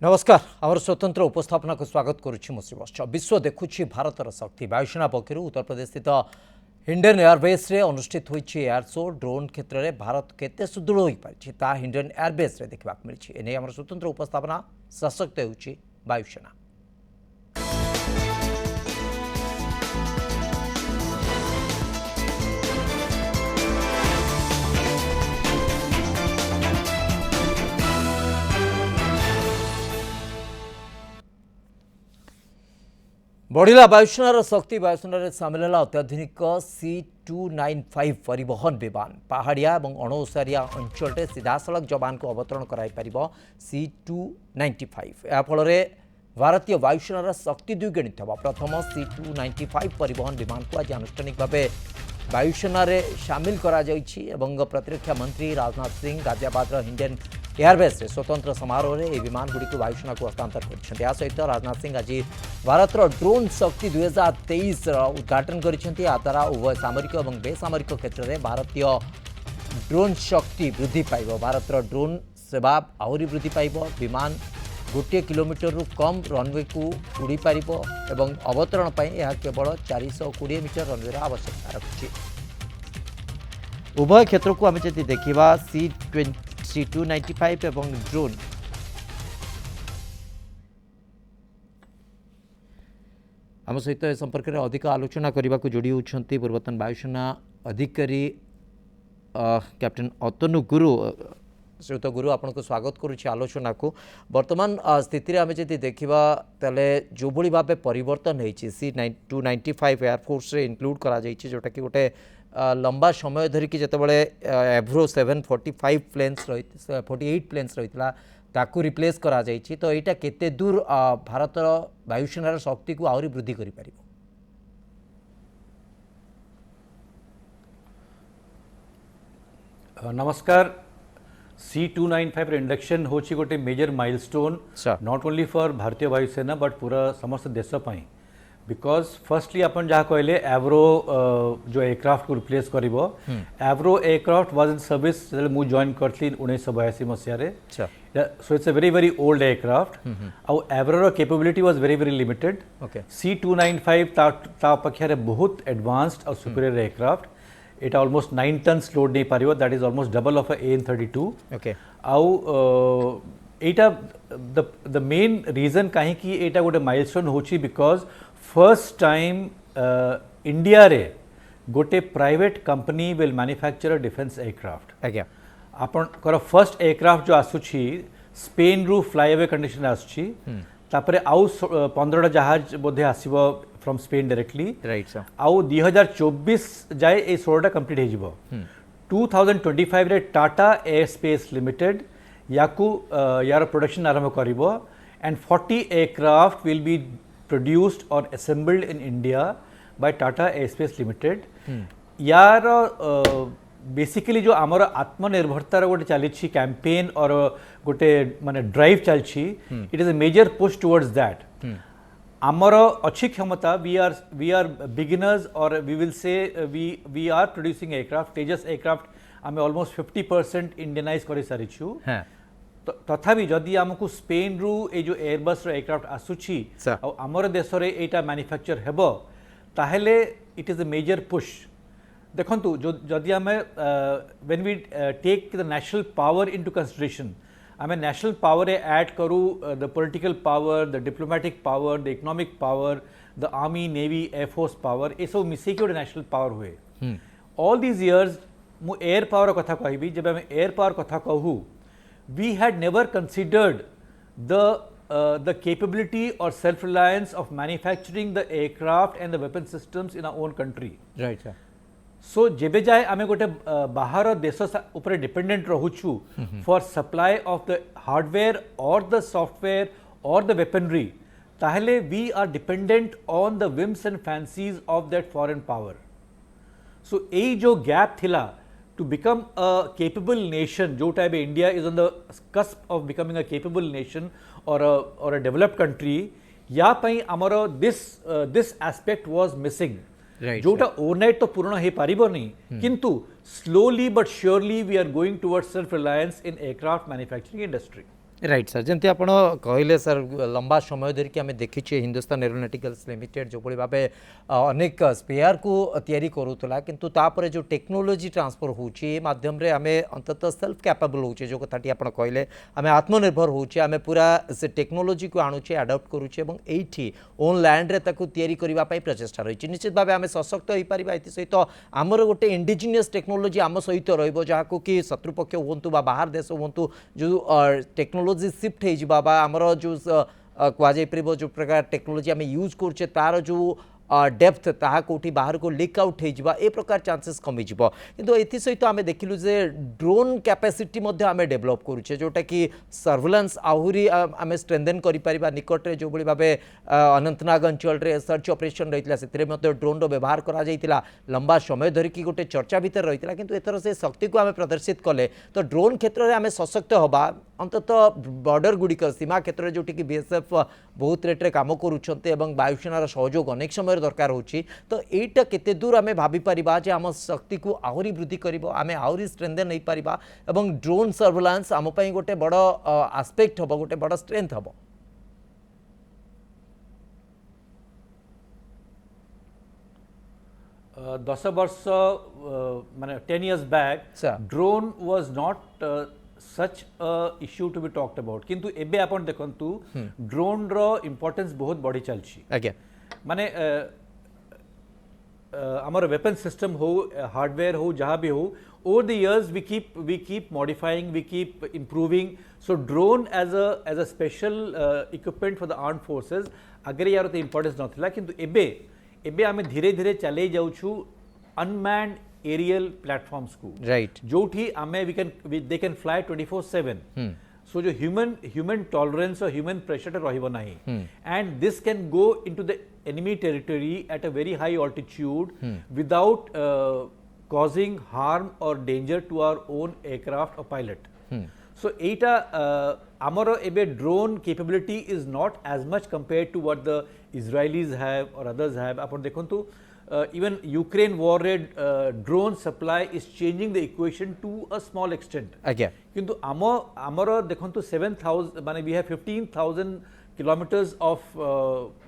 नमस्कार आमर स्वतंत्र उपस्थापना को स्वागत करुच्ची मुश्रीवश्च विश्व देखुची भारतर शक्ति वायुसेना पक्षर उत्तर प्रदेश स्थित इंडियन एयरबेस रे अनुष्ठित होईची एयर शो ड्रोन क्षेत्र में भारत केते सुदृढ़ हो पारिछि ता इंडियन एयरबेस रे देखा मिली एने आमर स्वतंत्र उपस्थापना सशक्त होईची वायुसेना। बढ़िला वायुसेनार शक्ति वायुसेना सामिल है अत्याधुनिक C295 परिवहन विमान पहाड़िया और अणओसारिया अंचल सीधासलख जवान को अवतरण कराई C295 या फल भारतीय वायुसेनार शक्ति द्विगुणित होगा प्रथम C295 परिवहन विमान को आज आनुष्ठानिक भाव वायुसेना सामिल करा जायछि एवं प्रतिरक्षा मंत्री राजनाथ सिंह गाजियाबाद इंडियन एयरबेस स्वतंत्र समारोह में विमान गुड़ी को वायुसेना को हस्तांतर कर सहित राजनाथ सिंह आज भारत ड्रोन शक्ति 2023 उद्घाटन करा उभय सामरिक और बेसामरिक क्षेत्र में भारतीय ड्रोन शक्ति वृद्धि पाइब भारत ड्रोन सेवा आहरी वृद्धि पाइब विमान गोटे किलोमीटर रु कम रनवे को उड़ी पार एवं अवतरण यह केवल 420 मीटर रनवे आवश्यकता रखी उभय क्षेत्र को आम जब देखा C295 एवं ड्रोन आम सहित ए संपर्क में अधिक आलोचना करने को जोड़ी होती पूर्वतन वायुसेना अधिकारी कैप्टेन अतनु गुरु श्रीयुत गुरु आपन को स्वागत करुच्ची आलोचना को वर्तमान स्थिति आम जब देखा तेल जो भाव परिवर्तन होती C295 एयरफोर्स इनक्लूड करा जोटा कि गोटे लंबा समय धरिकी जितेबाला एव्रो 745 प्लेन्स रही 48 प्लेन्स रही ताकू रिप्लेस करा जाइछि तो यहाँ केते दूर भारत वायुसेनार शक्ति को आहरी वृद्धि करि परिबो। नमस्कार C295 इंडक्शन होची गोटे major milestone not only for भारतीय वायुसेना बट पूरा समस्त देश पाई बिकॉज फर्स्टली अपन जहाँ कहले एव्रो जो एयरक्राफ्ट को रिप्लेस करिवो Avro aircraft was in service मु जॉइन करथि 1982 मसिया so it's a very old aircraft आउ एव्रो रो capability was very limited C295 ता अपेक्षा रे बहुत एडवांस्ड और superior aircraft it almost 9 tons load नहीं पारिबो that is almost double of AN32 आउ एटा द मेन रीजन काहे कि एटा गोटे माइलस्टोन होची बिकॉज फर्स्ट टाइम इंडिया रे गोटे private company will manufacture defence aircraft आज्ञा आपन फर्स्ट एयरक्राफ्ट जो आसुची स्पेन रु फ्लाईअवे कंडीशन आसुची तापरे आउ 15 जहाज बोधे आसीबो from Spain directly right sir आउ 2024 जाए ए 16टा कंप्लीट हे जिवो 2025 रे टाटा एयर स्पेस लिमिटेड याकू यार प्रोडक्शन आरंभ करिवो and 40 aircraft will be produced or assembled in India by Tata Aerospace Limited यार बेसिकली जो आमर आत्मनिर्भरतार गोटे चली कैंपेन और गोटे माने ड्राइव चलछि it is a major push towards that आमर अच्छी क्षमता वी आर बिगिनर्स और we will say we are producing aircraft Tejas aircraft आम ऑलमोस्ट 50% इंडियनाइज कर सारिछु तथापि जदि आमको स्पेन रु ए जो एयरबस रो एयरक्राफ्ट आसुची आमर देश रे एटा मैन्युफैक्चर हेबो ताहेले it is a major push देखंतु जो जदि आमे when we take the national power into consideration आमे नेशनल पावर ए ऐड करू the political power the diplomatic power the economic power the army navy air force power ए सब मिसे के नेशनल पावर हुए ऑल दीज इयर्स मु एयर पावर कथा कहबी जब आमे एयर पावर कथा कहू we had never considered the capability or self-reliance of manufacturing the aircraft and the weapon systems in our own country. Right, sir. So जेबे जाए आमे गोटे बाहर देश ऊपर dependent रहुछु for supply of the hardware or the software or the weaponry ताहले we are dependent on the whims and fancies of that foreign power. So एई जो gap थिला to become a capable nation जो type India is on the cusp of becoming a capable nation or a developed country या पई हमरो this aspect was missing जोटा overnight तो पूर्ण हे पारिबो नहीं किंतु slowly but surely we are going towards self reliance in aircraft manufacturing industry right sir जमती आप कहले सर लंबा समय धरिकी आम देखीचे हिंदुस्तान एरोनॉटिकल्स लिमिटेड जो भाव अनेक स्पेयर को तैयारी करूला किंतु तापर जो टेक्नोलोजी ट्रांसफर होची माध्यम रे आमे अंततः सेल्फ कैपेबल होचे जो कथाटी आप कहले आमे आत्मनिर्भर होचे आमे पूरा से टेक्नोलोजी को आणुचे अडॉप्ट करूचे एवं एठी ओन लैंड रे ताकू तैयारी करबा पई प्रचेष्टा रही निश्चित भाव आमे सशक्त होई परिबा एथि सहित आमर गोटे इंडिजिनियस टेक्नोलोजी आम सहित रहिबो जहाको कि शत्रुपक्ष हुंतु बा बाहर देश हुंतु जो टेक्नोलोजी शिफ्ट हो आमर जो कहुपर जो प्रकार टेक्नोलोजी आम यूज करुचे तार जो डेप्थ ताहा कोठी बाहर को लीक आउट हो ए प्रकार चांसेस कमिज किंतु एथि सहित आम देखिलु जे ड्रोन कैपेसिटी आम डेभलप करुचे जोटा कि सर्वेलेंस आहुरी आम स्ट्रेंथेन करिपरिबा निकट रे जो भली भाबे अनंतनाग अंचल रे सर्च ऑपरेशन रहितला सेतिरे मध्ये ड्रोन रो व्यवहार करा जायतिला लंबा समय धरिकी गोटे चर्चा भीतर रहितला किंतु एथर से शक्ति को आम प्रदर्शित कले तो ड्रोन क्षेत्र में आम सशक्त हबा अंततः बॉर्डर गुड़िक सीमा क्षेत्र में जोटि बीएसएफ बहुत रेट्रे कम करुँच वायुसेनार सहयोग अनेक समय दरकार होची तो एटा केते दूर आमे भाभी परिबा जे आम शक्ति को आहुरी वृद्धि करिवो आमे आहुरी स्ट्रेंथेन नहीं परिबा एवं ड्रोन सर्वेलेंस आम पई गोटे बड़ एस्पेक्ट हबो गोटे बड़ स्ट्रेंथ हबो 10 वर्ष माने 10 years back drone was not such a issue to be talked about किंतु एबे आपण देखंतु ड्रोन रो इंपोर्टेंस बहुत बढ़ी चलछि आज्ञा माने हमारा वेपन सिस्टम हो हार्डवेयर हो जहाँ भी हो over the years we keep modifying, we keep improving. So drone as a special equipment for the armed forces अगर यार तो importance नथिला किंतु एबे आमे धीरे धीरे चले जाउछु unmanned aerial platforms को right जोठी आमे they can fly 24/7 so जो human tolerance or human pressure रहिबो नाही and this can go into the enemy territory at a very high altitude without causing harm or danger to our own aircraft or pilot. So Etah amara ebe drone capability is not as much compared to what the Israelis have or others have. Apan dekhuntu even Ukraine war drone supply is changing the equation to a small extent. Again. Kintu amara dekhuntu 7,000 mane we have 15,000 kilometers of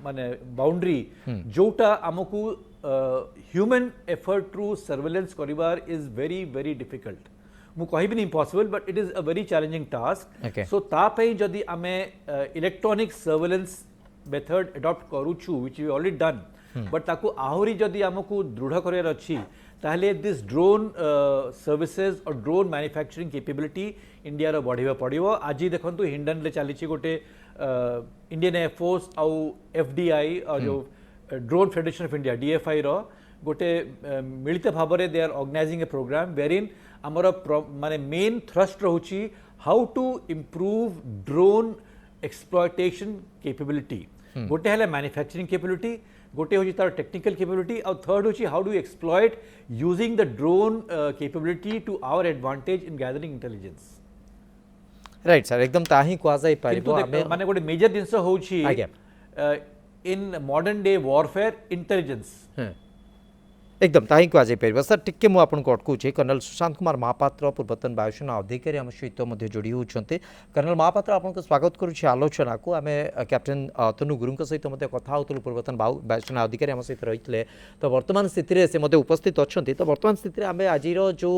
mane boundary. Jota amoku human effort through surveillance karibar is very very difficult. मु कहि भी impossible but it is a very challenging task. Okay. So ता पई जदि आमे electronic surveillance method adopt करूछु which we already done but ताकू आहुरी जदि हमकु दृढ़ करियर अछि ताहले this drone services or drone manufacturing capability India रो बढ़िबा पड़िबो. आजि देखंतु हिंडन ले चलीछि गोटे इंडियन एयर फोर्स आउ एफडीआई और जो drone Federation of India DFI रो गोटे मिलित भाबरे they are organising a programme वेरिन आमर माने मेन थ्रस्ट रहउछि how to improve drone exploitation capability. गोटे हले मैन्युफैक्चरिंग कैपेबिलिटी, गोटे होछि तार टेक्निकल कैपेबिलिटी और थर्ड होछि how do exploit using the drone capability to our advantage in gathering intelligence. Right sir एकदम ताही कहा जाई परिबो माने गोटे मेजर जिंस होछि in modern day warfare intelligence एकदम ताही कह जापर. सर टिके मुझे आपको अटकूचे कर्नल सुशांत कुमार महापात्र पूर्वतन वायुसेना अधिकारी आम सहित जोड़ी होती. कर्नल महापात्र आपको स्वागत करुच्छे आलोचना को. आम कैप्टेन तनु गुरु सहित कथा होलु पूर्वतन वायुसेना अधिकारी आम सहित रही है तो वर्तमान स्थिति से उपस्थित अच्छा. तो वर्तमान स्थिति आम आज जो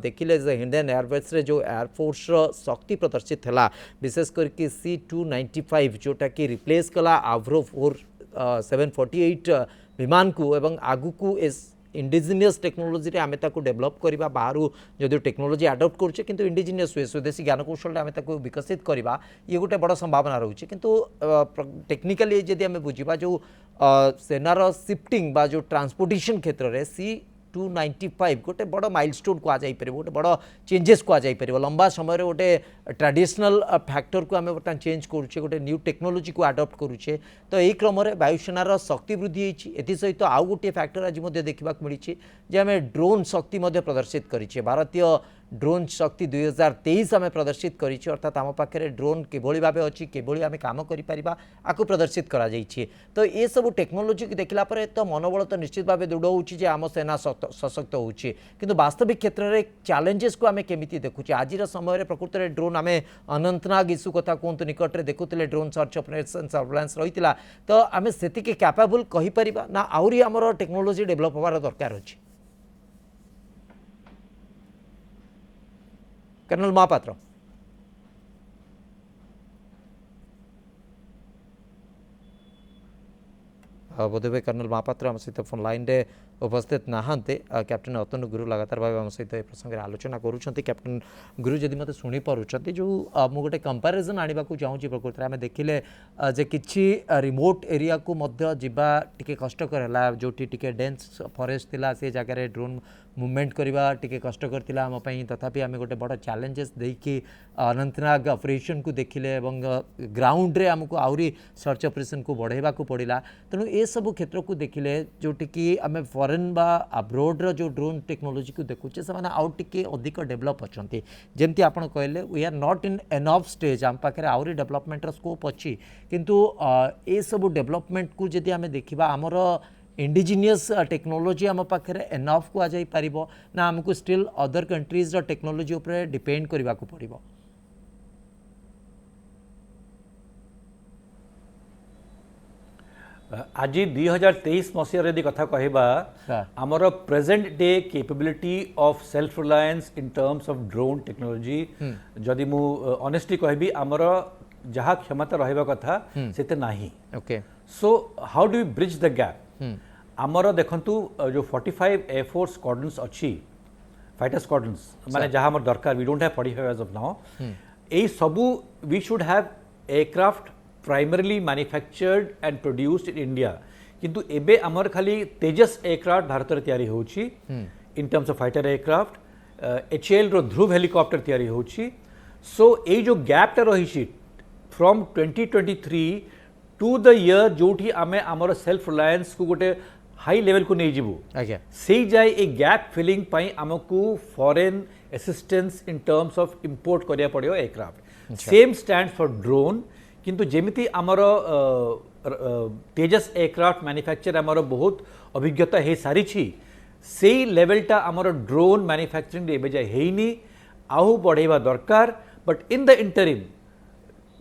देखिले इंडियन एयरवेज रे जो एयरफोर्स शक्ति प्रदर्शित है विशेष करके C-295 जोटा कि रिप्लेस कला आव्रो 748 विमान को एवं आगु को इंडिजिनियस टेक्नोलोजी रे आमे ताको डेवलप करबा बाहर जदि टेक्नोलोजी अडॉप्ट करूचे किंतु इंडिजिनियस वे स्वदेशी ज्ञान कौशल आमे ताको विकसित करबा ये गोटे बड़ संभावना रहउचे. किंतु टेक्निकली जदि आमे बुझिबा जो सेनार शिफ्टिंग बा जो ट्रांसपोर्टेशन क्षेत्र रे C-295 गोटे बड़ माइलस्टोन को जाई परिबो गोटे बड़ चेंजेस को जाई परिबो. लंबा समय रे गोटे ट्रेडिशनल फैक्टर को आमे बर्तमान चेंज करूचे गोटे न्यू टेक्नोलोजी को अडॉप्ट करूचे. तो यही क्रम में वायुसेनार शक्ति वृद्धि होती. एसत आउ गोटे फैक्टर आज देखा मिली जे आम ड्रोन शक्ति प्रदर्शित करें. भारतीय ड्रोन शक्ति 2023 आम प्रदर्शित कर अर्थात आम पाखे ड्रोन किभली भाव अच्छी किभली आम कम कर आपको प्रदर्शित करा तो ये सब टेक्नोलोजी की देखला पर तो मनोबल तो निश्चित भाव दृढ़ होची आम सेना सशक्त होची किंतु वास्तविक क्षेत्र में चैलेंजेस को आम केमी देखुचे आज समय प्रकृत में ड्रोन आम अनंतनाग इश्यू कथा कहतु निकट में देखुले ड्रोन सर्च ऑपरेशन सर्वेलेंस रही तो आम से कैपेबल कहीपर ना आहरी आमर टेक्नोलोजी डेभलप होवार दरकार अच्छी कर्नल महापात्र बोधवे कर्नल महापात्र आम सहित फोन लाइन रे उपस्थित नहांते कैप्टेन अतनु गुरु लगातार भाव आम सहित ए प्रसंग आलोचना करुँच कैप्टेन गुरु जदि मत शुणी पार्टी जो मुझे गोटे कंपेरिजन आने को चाहूँगी प्रकृत में आम देखिले जे किछि रिमोट एरिया को मध्य जीवा टिके कष्टकर है जो टिके डेन्स फॉरेस्ट थिला से जगह ड्रोन मूवमेंट करवा टिके कष्टकर थिला आम पई तथापि आम गोटे बड़ चैलेंजेस देकी अनंतनाग ऑपरेशन को देखिले ग्राउंड रे आमको आहरी सर्च ऑपरेशन को बढ़ावा को पड़ा तेणु ए सब क्षेत्र को देखिले जोटि कि आम फॉरेन बा अब्रोड जो ड्रोन टेक्नोलोजी को देखुचे से आउ टिके अधिक डेवलप अच्छा जमती आप कहले we are not in enough stage आम पाखे आहरी डेवलपमेंट स्कोप अच्छी किंतु ए सब डेवलपमेंट को जदि आम देखा आमर इंडिजिनियस टेक्नोलोजी आम पाखे एनफ को आजाई पारिबो ना आमको स्टिल अदर कंट्रीज टेक्नोलोजी उपरे डिपेंड करने को पड़िबो आज 2023 मसीह यदि कथा कहबा आमर present day capability of self reliance in terms of drone technology जदि मु ऑनेस्टली कहबी आमर जहाँ क्षमता रहबा कथा सेते नाही okay so how do we bridge the gap आमर देखंतु जो 45 एयरफोर्स स्क्वाड्रन्स अच्छी फाइटर स्क्वाड्रन्स माने जहाँ आमर दरकार we don't have 45 as of now ए सबु we should have aircraft primarily manufactured and produced in India किंतु एबे आमर खाली तेजस एयरक्राफ्ट भारत रे तैयारी होची in terms of fighter aircraft HAL रो ध्रुव हेलिकॉप्टर तैयारी होची सो ए जो गैप टा रही फ्रॉम 2023 टू द ईयर जोठी आमे आमर सेल्फ रिलायंस को गोटे हाई लेवल को नहीं जीवु से जाए ए गैप फिलिंग पाई आमको foreign assistance in terms of import करिया पड़ियो aircraft same stands for drone किंतु जेमिति आमर तेजस एयरक्राफ्ट मैन्युफैक्चर आमर बहुत अभिज्ञता है सारी से लेवलटा आमर ड्रोन मैन्युफैक्चरिंग एबे जाए हेनी आहु बढ़ेवा दरकार बट इन द इंटरिम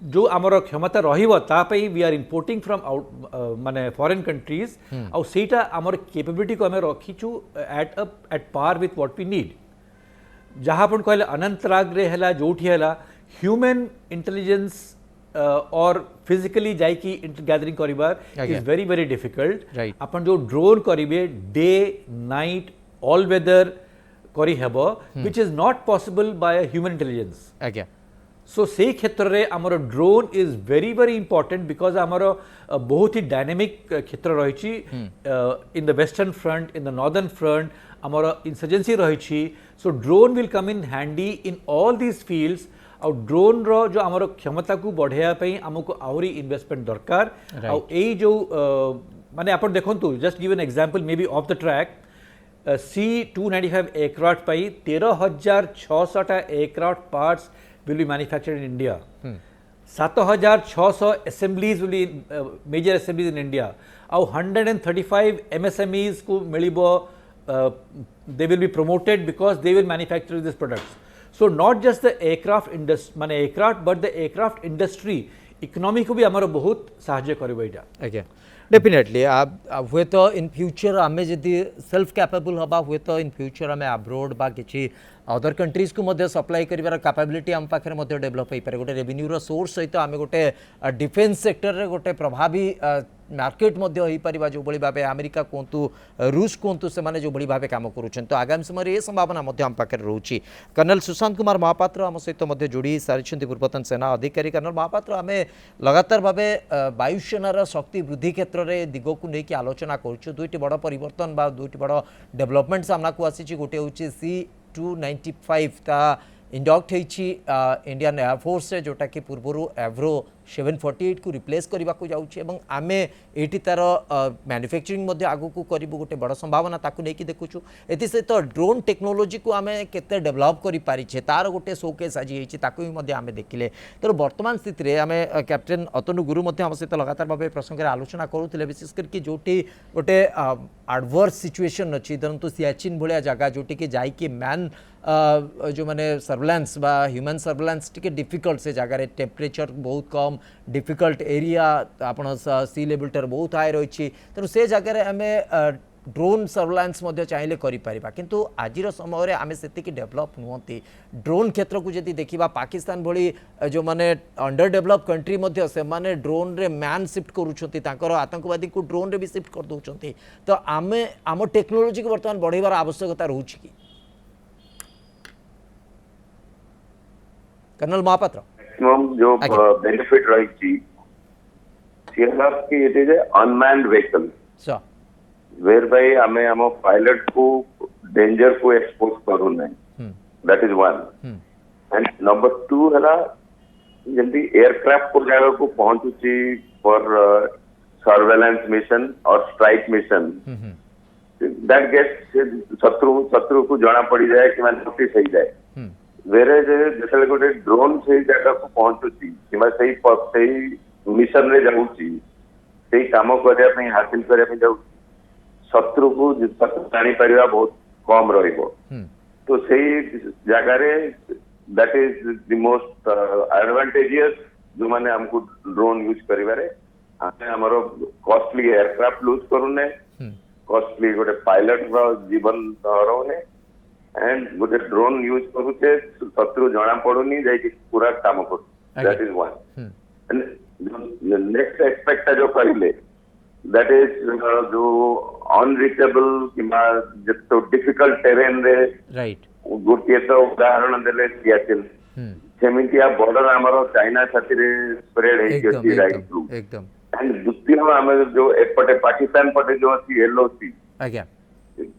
जो आमर क्षमता रहिबो तापई we are importing from out माने फॉरेन कंट्रीज आउ सेटा आमर कैपेबिलिटी को हमें रखीचु at par with what we need जहाँ अपन कहले अनंतराग रे हला जोठी हला ह्यूमन इंटेलिजेंस और फिजिकली जाइकी गैदरिंग करिबार इज वेरी वेरी डिफिकल्ट अपन जो ड्रोन करिबे डे नाइट ऑल वेदर करी हेबो which is not possible by a human intelligence so से क्षेत्र रे हमर drone is very very important because हमर बहुत ही डायनेमिक क्षेत्र रही in the western front in the northern front हमर इंसर्जेंसी रही सो drone will come in handy in all these fields और ड्रोन रो जो आमर क्षमता को बढ़ाई आमको आहरी इन्वेस्टमेंट दरकार जो माने आप देखु just give an example may be of the track C-295 aircraft pi 13,600 aircraft parts will be manufactured in India 7,600 assemblies will be major assemblies in India और 135 MSMEs को मिलिबो they will be promoted because they will manufacture these products. So not just the aircraft industry माने aircraft but the aircraft industry economy को भी हमारा बहुत साहाय्य करेगा इटा ओके डेफिनेटली हुए तो इन फ्यूचर आमे जदि सेल्फ कैपेबल हबा हुए तो इन फ्यूचर आमे अब्रोड बा किछि अदर कंट्रीज को मध्य सप्लाई करिवार कैपेबिलिटी हम पाखरे मध्य डेवलप होई पारे गोटे रेवेन्यू रो सोर्स सहित आमे गोटे डिफेंस सेक्टर रे गोटे प्रभावी मार्केट मध्य होई परिबा जो बळी भाबे अमेरिका कोंतु रूस कोंतु से माने जो बळी भाबे काम करूछन तो आगामी समय रे संभावना मध्य हम पाखरे रहउची कर्नल सुशांत कुमार महापात्र हम सहित मध्य जोड़ी सारिछंती पूर्वतन सेना अधिकारी कर्नल महापात्र आमे लगातार भाबे वायुसेनार शक्ति वृद्धि क्षेत्र रे दिगो को नै कि आलोचना करूछु दुईटी बड़ परिवर्तन बा दुईटी बड़ डेवलपमेंट सामना को आसीची गोटे होची C-295 ता इंडक्ट होइछि इंडियन एयरफोर्स से जोटा कि पूर्वरु एव्रो 748 को रिप्लेस करने को जाऊँचे और आम ये तार मैन्युफैक्चरिंग आगू को करूँ गोटे बड़ संभावना ताकू नहीं देखुचु एथि सहित ड्रोन टेक्नोलोजी को आम केते डेभलप कर पारिछे तार गोटे शोकेस आज होती आम देखिले तो वर्तमान स्थिति में आम कैप्टेन अतनु गुरु आम सहित लगातार भाव प्रसंग आलोचना करूँ विशेष करके जोटी गोटे एडवर्स सिचुएशन अच्छी धरतु सियाचिन भाया जगह जोटि कि जाइए मैन जो माने सर्वेलेंस बा ह्यूमन सर्वेलेंस टिके डिफिकल्ट से जगह टेम्परेचर बहुत कम डिफिकल्ट एरिया आपण सी लेवल टर बहुत हाई रही तेणु से जगह आम ड्रोन सर्वेलेंस चाहिए करिपरिबा किंतु आजिर समय आम से डेभलप नुहति ड्रोन क्षेत्र को जदि देखा पाकिस्तान भली जो माने अंडर डेभलप कंट्री से माने ड्रोन रे मैन शिफ्ट करुछंती तांकर आतंकवादी को ड्रोन रे भी शिफ्ट कर दउछंती तो आमे आम टेक्नोलोजी को वर्तमान बढ़ेबार आवश्यकता रहउछि कि कर्नल महापात्र मैक्सिमम जो बेनिफिट रही सीएलएफ की it is a unmanned vehicle so whereby हमें हम पायलट को डेंजर को एक्सपोज करू नहीं that is one and number 2 है जल्दी एयरक्राफ्ट को जगह को पहुंचुची फॉर सर्वेलेंस मिशन और स्ट्राइक मिशन दैट गेट्स शत्रु को जाना पड़ी जाए कि मैं नोटिस हो जाए वेरे जैसे गोटे ड्रोन से जगह को पहुंचुची कि मिशन रे जाऊँगी से काम करने हासिल करने जाऊँ शत्रु को जानी पारिबा बहुत कम रहिबो तो सही जगह that is the most advantageous जो माने हमको ड्रोन यूज करिबारे हमारो कॉस्टली एयरक्राफ्ट लूज करूने कॉस्टली गोटे पायलट जीवन रहने एंड गोटे ड्रोन यूज करूचे शत्रु जाना पड़ुनी जाई पूरा काम कर that is one and next expect जो कहले दैट इज जो अनरीचेबल किंवा जो डिफिकल्ट टेरेन रे राइट गोटे तो उदाहरण देले सियाचिन सेमिति आ बॉर्डर हमरो चाइना साथी रे स्प्रेड है राइट थ्रू एकदम एंड द्वितीय हम जो एपटे पाकिस्तान पटे जो अछि एलओसी आज्ञा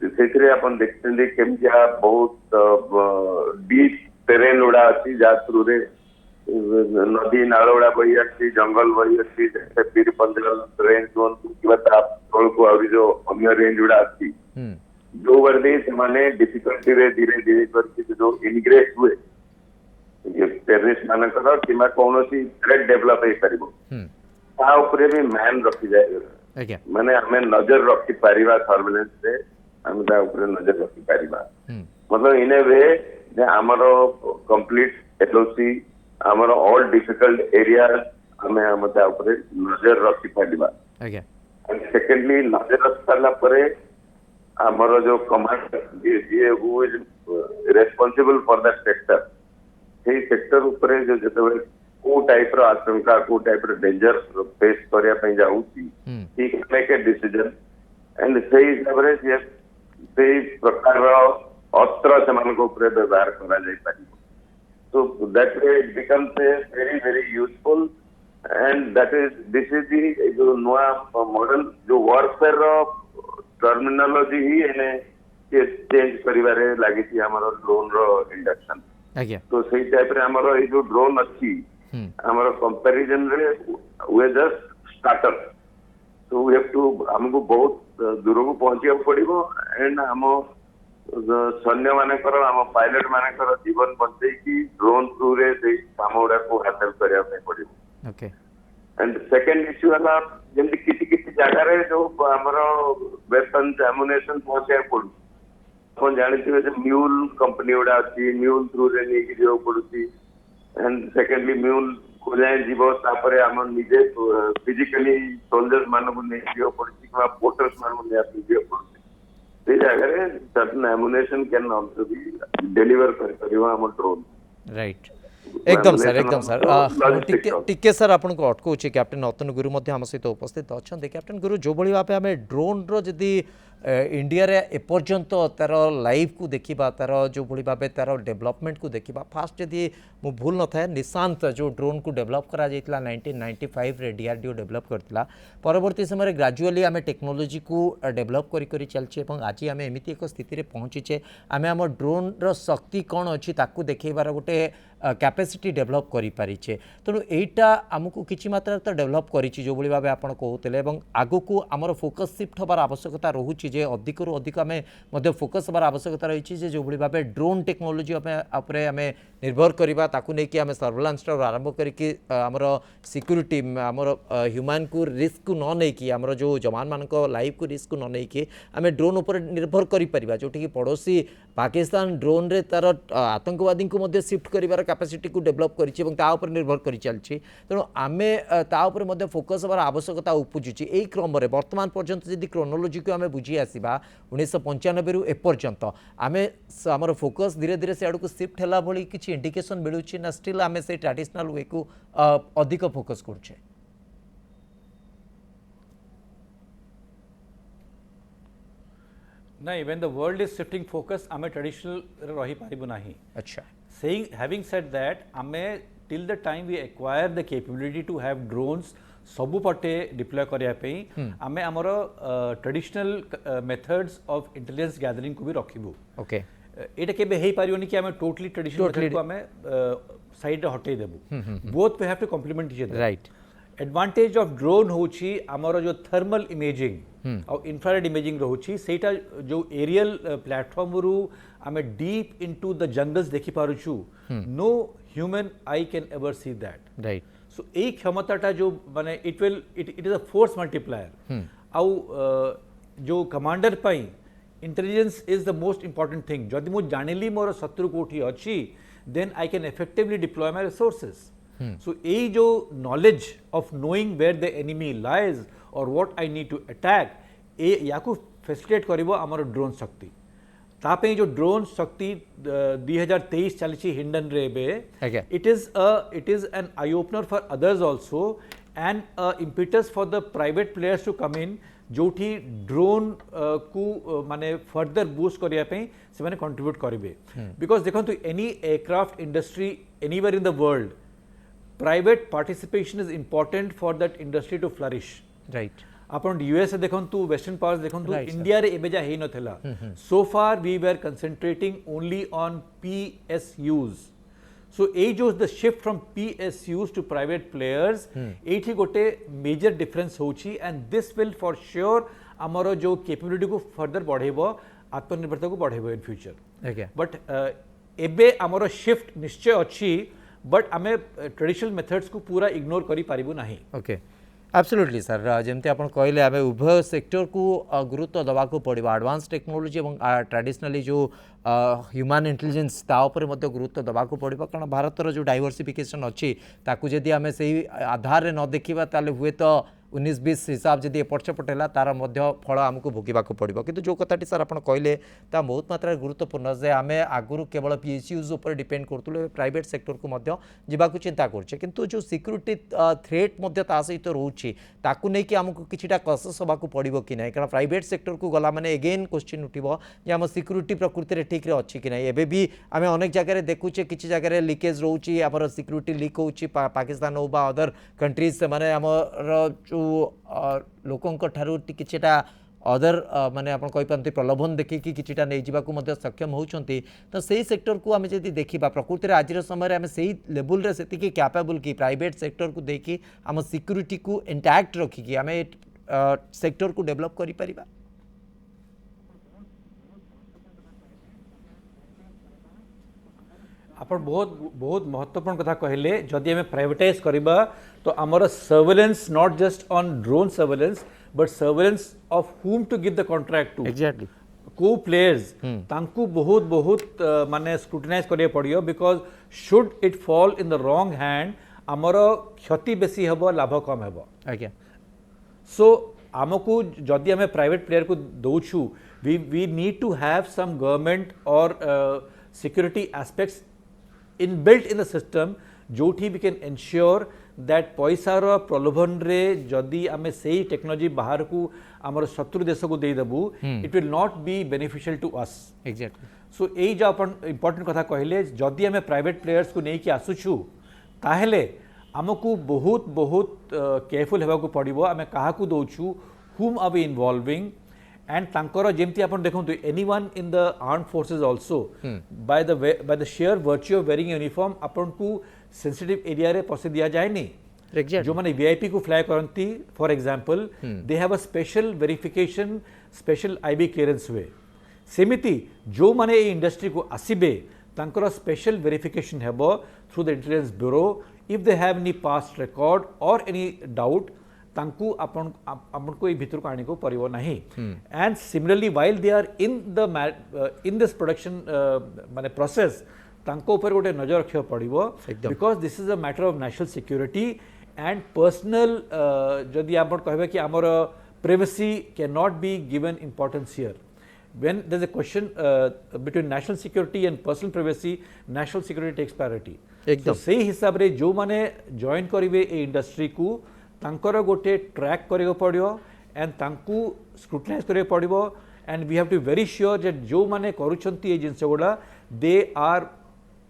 सेथरे अपन देखते केमिया बहुत डीप टेरेन उडा अछि जा थ्रू रे नदी नालोड़ा बही अच्छी जंगल बही अच्छी जैसे पीर पंजल रेंज जोन को आउरी जो अन्य रेंज उड़ा अच्छी जो वर्दी से डिफिकल्टी रे धीरे धीरे करके जो इनग्रेस हुए टेररिस्ट मानकर किमा कौनसी थ्रेट डेवलप हो परिबो ता ऊपर भी मैन रखी जाए माने हमें नजर रखी पारिबा सर्वेलेंस से हम ता ऊपर नजर रखी पारिबा मतलब इन ए वे जे हमरो कंप्लीट एलओसी आमर ऑल डिफिकल्ट एरिया हमें हम नजर रखी पारिबा एंड सेकेंडली नजर रखी सारा परे आमर जो कमांड जी who is responsible for that sector से सेक्टर ऊपर जो जते को टाइप रो आशंका को टाइप रो डेंजर फेस करिया पई जाउची ठीक मेक ए डिसीजन एंड से हिसाब रे से प्रकार रो अस्त्र से मान को ऊपर व्यवहार करा जाय पारिबो so that way it becomes a very useful and this is the जो नया मॉडल जो warfare रो टर्मिनोलॉजी ही इने चेंज करिबारे लागि थी हमारो ड्रोन रो इंडक्शन आज्ञा तो सही टाइप रे हमारो ये जो ड्रोन अच्छी हमारो कंपैरिजन रे we just starter so we have to हमको बहुत दूर को पहुंचिया पड़िबो एंड हम सैन्य मानकर आम पायलट मानकर जीवन बचे कि ड्रोन थ्रू रे काम गुड़ा को हासिल करने पड़ो एंड सेकेंड इश्यू है जमी किसी जगार जो आमर वेपन्स एमुनेशन पहुंचा पड़ू आप जानते म्यूल कंपनी गुड़ा अच्छी म्यूल थ्रू रे नहीं जा पड़ी एंड सेकेंडली म्यूल को जाए जीव आम निजे फिजिकली सोल्जर्स मान को नहीं जा पड़ी कि पोर्टर्स मान को नहीं जा पड़ी से जगह certain ammunition can also be deliver करिवा हम ड्रोन राइट एकदम सर टिके सर आपन को अटको कैप्टेन अतनु गुरु आम सहित उपस्थित अच्छा कैप्टेन गुरु जो भाई भाव आम ड्रोन रो जदि इंडिया रे एपर्यंत तार लाइफ को देखा तार जो भाई भाव तार डेवलपमेंट को देखा फास्ट जदि मु भूल न था निशांत जो ड्रोन को डेवलप करा 1995 रे डीआरडीओ डेवलप करथिला परवर्ती समय ग्रेजुअली आम टेक्नोलोजी को डेवलप करी चलचे आज आम एमती एक स्थिति रे पहुँचीचे आम आम ड्रोन रो शक्ति कौन अच्छी ताकू देखैबार गोटे कैपेसिटी डेवलप करि परिचे तेणु एटा आमको किछि मात्रा तो डेवलप करिछि जो भली भाबे आपण कहउतले एवं आगु को हमर फोकस शिफ्ट होबार आवश्यकता रहुछि जे अधिक रु अधिक आमे मध्ये फोकस होबार आवश्यकता रहिछि जे जो भली भाबे ड्रोन टेक्नोलोजी अपरे आमे निर्भर करिबा ताकू नै कि आमे सर्वेलेंस आरंभ करिकि हमर सिक्यूरिटी हमर ह्यूमन को रिस्क को न नै कि हमर जो जवान मानक लाइफ को रिस्क को न नै कि आमे ड्रोन ऊपर निर्भर करि परिबा जोटि कि पड़ोसी पाकिस्तान ड्रोन रे तार आतंकवादी को मध्ये शिफ्ट करिवार कैपेसिटी को डेवलप करिछि एवं ता ऊपर निर्भर करि चलछि तेणु आमे ता ऊपर मध्ये फोकस होबार आवश्यकता उपजुछि एई क्रम रे वर्तमान पर्यंत जदि क्रोनोलॉजी को आमे बुझी आसीबा 1995 रु एपर्यंत आमे हमर फोकस धीरे धीरे से आडू को शिफ्ट हला भली किछि इंडिकेशन मिलुछि ना स्टिल आमे से ट्रेडिशनल वे को अधिक फोकस करछे नहीं when the world is shifting focus आमे ट्रेडिशनल रही पारिबो नाही अच्छा saying having said that आमे till the time we acquire the capability to have drones सबु पटे डिप्लॉय करिया पे आमे हमर traditional methods of intelligence gathering को भी रखिबो ओके एटा केबे हेई पारियोनी कि आमे टोटली ट्रेडिशनल मेथड को आमे साइड रे हटेई देबो both we have to complement each other right advantage of drone होची हमर जो थर्मल इमेजिंग और इंफ्रारेड इमेजिंग रहुची सेटा जो एरियल प्लेटफॉर्म रु आमे डीप इनटू द जंगल्स देखि पारुछु no human I can ever see that right so एक क्षमताटा जो माने it is a force multiplier आउ जो कमांडर पाई intelligence is the most important thing जदि मु जानिली मोर शत्रु कोठी अछि then I can effectively deploy my resources so ए जो knowledge of knowing where the enemy lies or what I need to attack ए याकू फैसिलिटेट करिवो हमर ड्रोन शक्ति तापे जो ड्रोन शक्ति 2023 चलछि हिंडन रे बे it is an eye opener for others also and impetus for the private players to come in जोठी ड्रोन को माने फर्दर बूस्ट करिया पे से माने कंट्रीब्यूट करिवे बिकॉज देखंतु any aircraft industry anywhere in the world private participation is important for that industry to flourish right अपन यूएस देखंतु वेस्टर्न पावर्स देखंतु इंडिया रे एबे जा हेई नथला so far we were concentrating only on PSUs so ए जो the shift from PSUs to private players एठी गोटे मेजर डिफरेंस होची and this will for sure हमरो जो कैपेबिलिटी को फर्दर बढ़ेबो आत्मनिर्भरता को बढ़ेबो इन फ्यूचर बट एबे हमरो शिफ्ट निश्चय अछि बट आमे ट्रेडिशनल मेथड्स को पूरा इग्नोर करि पारिबो नाही ओके एब्सोल्युटली सर जमती आप कहले आम उभय सेक्टर को गुरुत्व दवा को पड़ो एडवांस टेक्नोलोजी और ट्रेडिशनली जो ह्यूमन इंटेलिजेंस तापर गुरुत्व दवा को पड़ो कारण भारतर जो डाइवर्सिफिकेशन अच्छी ताकू जदि आम से आधार न देखा ताले हुए तो 19-20 हिसाब जब एपट सेपट है तार फल आमको भोगवा पड़ो कि जो कथाटी सर आप कहले बहुत मात्रा गुरुत्वपूर्ण जे आम आगुरी केवल पीएसयूज उपर डिपेंड करूँ प्राइवेट सेक्टर को जावाक चिंता करुचे किंतु जो सिक्यूरीटी थ्रेट सहित रोचे ताकू नहीं कि आमको किछिटा कसेस होबाक पड़ो कि नहीं कारण प्राइवेट सेक्टर को गला माने एगेन क्वेश्चन उठिबो जे आम सिक्यूरीटी प्रकृति रे ठीक रे अछि कि नहीं एबे भी आम अनेक जगह देखुचे किछि जगह लीकेज रोची आमर सिक्यूरीटी लीक होची पाकिस्तान हो बा अदर कंट्रीज से माने आमर जो लोकंक ठारू किछिटा अदर माने आपण कहि पारती प्रलोभन देखिकी किछिटा नै जिबा को मध्ये सक्षम होउछंती तो सेही सेक्टर को आमे जदि देखिबा प्रकृति रे आजिर समय रे आमे सेही लेवल रे सेति की कैपेबल की प्राइवेट सेक्टर को देखि आम सिक्यूरीटी को इंटैक्ट रखी कि आमे सेक्टर को डेवलप करि परिबा आपण बहुत बहुत महत्वपूर्ण कथा कहले जदि हमें प्राइवेटाइज करिबा तो आमर surveillance not just on drone surveillance but surveillance of whom to give the contract to exactly को प्लेयर्स तांकू बहुत बहुत माने स्क्रूटिनाइज करिया पड़ियो because should it fall in the wrong hand आमर क्षति बेसी हेबो लाभ कम हेबो आज्ञा सो आमको जदि हमें प्राइवेट प्लेयर को दौछु we need to have some government or security aspects inbuilt in the system जोठी we can ensure दैट पैसार प्रलोभन रे जदि आमे सेही टेक्नोलॉजी बाहर को आमर शत्रु देश को दे देबू it will not be beneficial to us exactly so यही जो अपन इम्पोर्टेंट कथा कहले जदि आमे प्राइवेट प्लेयर्स को नहीं आसुछु ताहेले आमको बहुत बहुत केयरफुल हेबाकू पड़िबो आमे काहा को दोछु whom are we involving and tankara jemti apan dekhuntu anyone in the armed forces also by the sheer virtue of wearing a uniform apan ku sensitive area रे पसे दिया जाए नहीं जो माने वीआईपी को फ्लाई करती for example they have a special verification special IB clearance हुए सेमिति जो माने ए इंडस्ट्री को आसीबे तांकर स्पेशल वेरिफिकेशन हेबो through the Intelligence Bureau if they have any past record or any doubt तांकू अपन को भीतर को आने को परिबो नहीं and similarly while they are in this production माने प्रोसेस तांको ऊपर गोटे नजर रखियो पड़िबो because this is a matter of national security and personal जदि आपण कहबे कि हमर privacy can not be given importance here when there is a question between national security and personal privacy national security takes priority so सही हिसाब रे जो माने जॉइन करिवे ए इंडस्ट्री को तांकर गोटे ट्रैक करियो पड़ियो एंड तांकू स्क्रूटनाइज करियो पड़ियो and we have to very sure जे जो माने करूछंती ए जिंस गुडा they are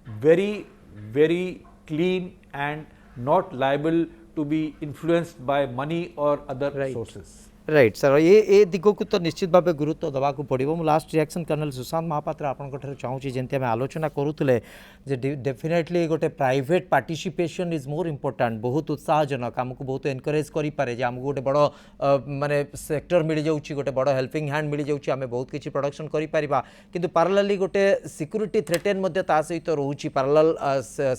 very very clean and not liable to be influenced by money or other sources right sir ये दिगो को तो निश्चित भाव गुरुत्व दवा को पड़ो मु last reaction colonel Sushant Mahapatra आपन चाहूँगी जमी आम आलोचना करूले डेफिनेटली गोटे private participation is more important बहुत उत्साहजनक आमको बहुत एनकरेज करें जे आमको गोटे बड़ माने सेक्टर मिल जाऊँगी गोटे बड़ हेल्पिंग हैंड मिल जाऊँगी आम बहुत किसी प्रोडक्शन करा कि पारालाली गोटे सिक्यूरीटी थ्रेटेन सहित रोचे पारालाल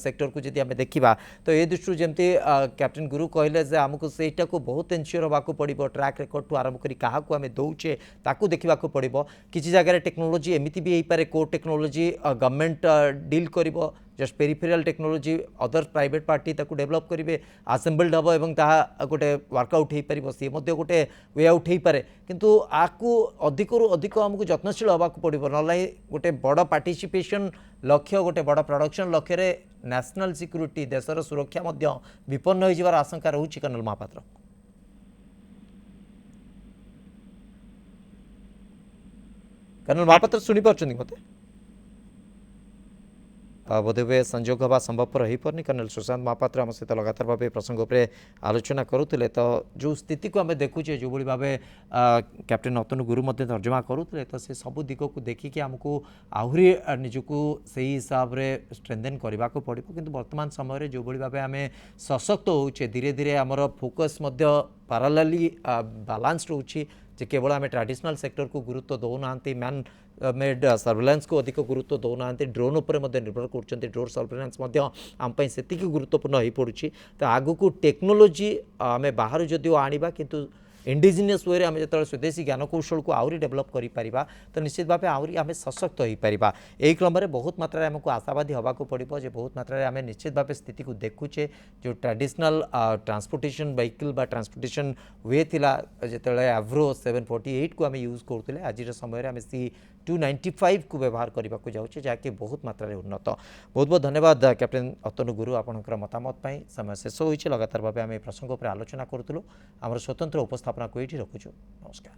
सेक्टर को जब आम देखा तो ये दृष्टि जमी कैप्टेन गुरु कहले आमको सेटा को बहुत एनश्योर होगा पड़ो ट्रैक रेकर्ड ठू आरंभ करी क्या आम दौचे ताकू देखा पड़ो किसी जगह टेक्नोलोजी एमती भी हो पारे कोर टेक्नोलोजी गवर्नमेंट डील कर just peripheral technology other private party ताकू डेवलप करेंगे आसेम्बल्ड हम और ताहा गोटे वर्कआउट हो पार सी गोटे वे आउट हो पारे किंतु आपको अधिक अधिक आमको जत्नशील होगा पड़ो ना गोटे बड़ पार्टिसिपेशन लक्ष्य गोटे बड़ प्रोडक्शन लक्ष्य नेशनल सिक्यूरीटी देशर सुरक्षा विपन्न हो आशंका रोचे कर्नल महापात्र कर्नल महापात्र शुणी पार्टी मत बोधे संजोग हवा संभवपर हो पारनी कर्नल सुशांत महापात्र आम सहित लगातार भाव प्रसंग पर आलोचना करुले तो जो स्थिति को आम देखुचे जो भाव कैप्टेन अतनु गुरु तर्जमा करुले तो से सब दिग को देखिकी आमको आहरी निजक से हिसाब से स्ट्रेंथेन करने को पड़ो कि वर्तमान समय जो भाव आम सशक्त होचे धीरे धीरे आमर फोकस पारालाली बालान्स रोचे जे केवल आम ट्रेडिशनल सेक्टर को गुरुत्व दौना मैन मेड सर्वेलेंस को अधिक गुरुत्व दौना ड्रोन उपर निर्भर कर ड्रोन सर्वेलेंस आम से गुरुत्वपूर्ण हो पड़ुछि तो आगु को टेक्नोलोजी आम बाहर जदिव आनिबा किंतु इंडिजिनियस वे आम जो स्वदेशी ज्ञानकौशल को आहरी डेभलप करा तो निश्चित भाव आहरी आम सशक्त हो पार यही क्रम में बहुत मात्रा आमको आशावादी होगा पड़ो जे बहुत मात्रा आम निश्चित भाव स्थिति को देखुचे जो ट्रेडिशनल ट्रांसपोर्टेशन व्हीकल बा ट्रांसपोर्टेशन वे थिला जेतेबेले एव्रो 748 को आम यूज करते आज समय आम C295 को व्यवहार करने को जाऊँचे जहाँकि बहुत मात्रा उन्नत बहुत बहुत धन्यवाद कैप्टेन अतनु गुरु आपंकर मतामत समय शेष होती लगातार भाव आम प्रसंग पर आलोचना करूँ आम स्वतंत्र उपस्थापना को ये रखुचु नमस्कार।